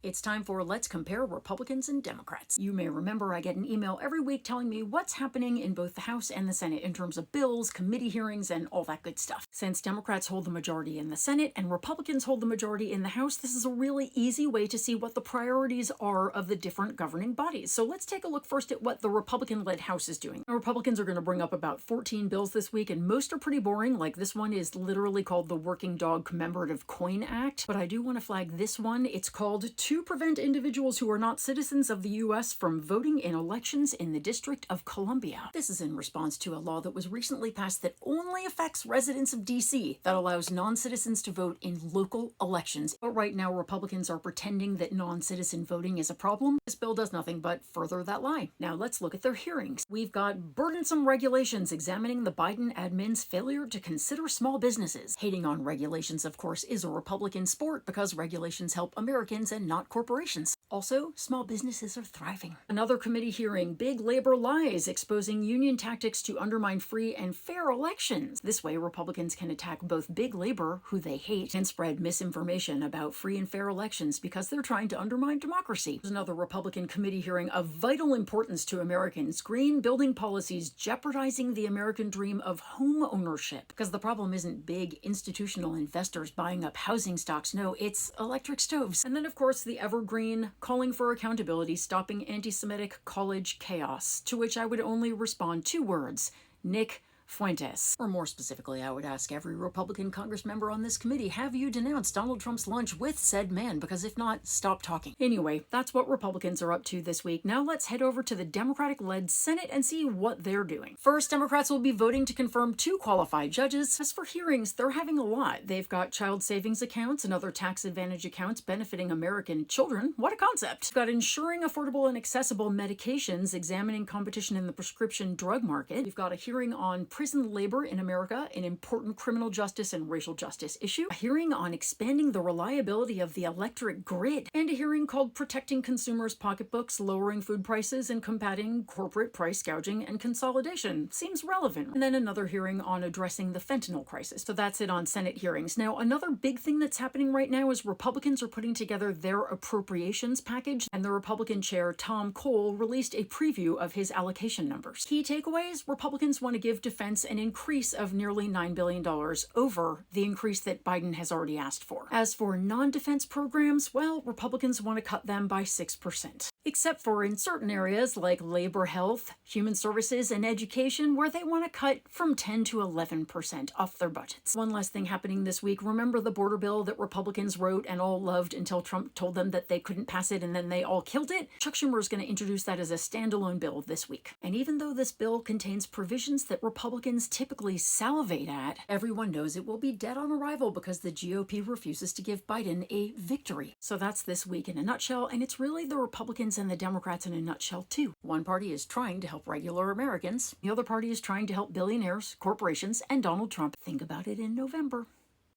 It's time for Let's Compare Republicans and Democrats. You may remember I get an email every week telling me what's happening in both the House and the Senate in terms of bills, committee hearings, and all that good stuff. Since Democrats hold the majority in the Senate and Republicans hold the majority in the House, this is a really easy way to see what the priorities are of the different governing bodies. So let's take a look first at what the Republican-led House is doing. The Republicans are going to bring up about 14 bills this week, and most are pretty boring. Like this one is literally called the Working Dog Commemorative Coin Act, but I do want to flag this one. It's called To Prevent Individuals Who Are Not Citizens of the U.S. from Voting in Elections in the District of Columbia. This is in response to a law that was recently passed that only affects residents of D.C. that allows non-citizens to vote in local elections. But right now, Republicans are pretending that non-citizen voting is a problem. This bill does nothing but further that lie. Now let's look at their hearings. We've got burdensome regulations examining the Biden admin's failure to consider small businesses. Hating on regulations, of course, is a Republican sport because regulations help Americans and not corporations. Also, small businesses are thriving. Another committee hearing, Big Labor Lies, exposing union tactics to undermine free and fair elections. This way, Republicans can attack both big labor, who they hate, and spread misinformation about free and fair elections because they're trying to undermine democracy. There's another Republican committee hearing of vital importance to Americans, green building policies jeopardizing the American dream of home ownership. Because the problem isn't big institutional investors buying up housing stocks, no, it's electric stoves. And then, of course, the evergreen calling for accountability, stopping anti-Semitic college chaos, to which I would only respond 2 words: Nick Fuentes. Or more specifically, I would ask every Republican Congress member on this committee, have you denounced Donald Trump's lunch with said man? Because if not, stop talking. Anyway, that's what Republicans are up to this week. Now let's head over to the Democratic-led Senate and see what they're doing. First, Democrats will be voting to confirm 2 qualified judges. As for hearings, they're having a lot. They've got child savings accounts and other tax advantage accounts benefiting American children. What a concept. We've got ensuring affordable and accessible medications, examining competition in the prescription drug market. We've got a hearing on prison labor in America, an important criminal justice and racial justice issue, a hearing on expanding the reliability of the electric grid, and a hearing called Protecting Consumers' Pocketbooks, Lowering Food Prices, and Combating Corporate Price Gouging and Consolidation. Seems relevant. And then another hearing on addressing the fentanyl crisis. So that's it on Senate hearings. Now, another big thing that's happening right now is Republicans are putting together their appropriations package, and the Republican chair, Tom Cole, released a preview of his allocation numbers. Key takeaways: Republicans want to give defense an increase of nearly $9 billion over the increase that Biden has already asked for. As for non-defense programs, well, Republicans want to cut them by 6%. Except for in certain areas like labor, health, human services, and education, where they want to cut from 10 to 11% off their budgets. One last thing happening this week, remember the border bill that Republicans wrote and all loved until Trump told them that they couldn't pass it and then they all killed it? Chuck Schumer is going to introduce that as a standalone bill this week. And even though this bill contains provisions that Republicans typically salivate at, everyone knows it will be dead on arrival because the GOP refuses to give Biden a victory. So that's this week in a nutshell, and it's really the Republicans and the Democrats in a nutshell too. One party is trying to help regular Americans, the other party is trying to help billionaires, corporations, and Donald Trump. Think about it in November.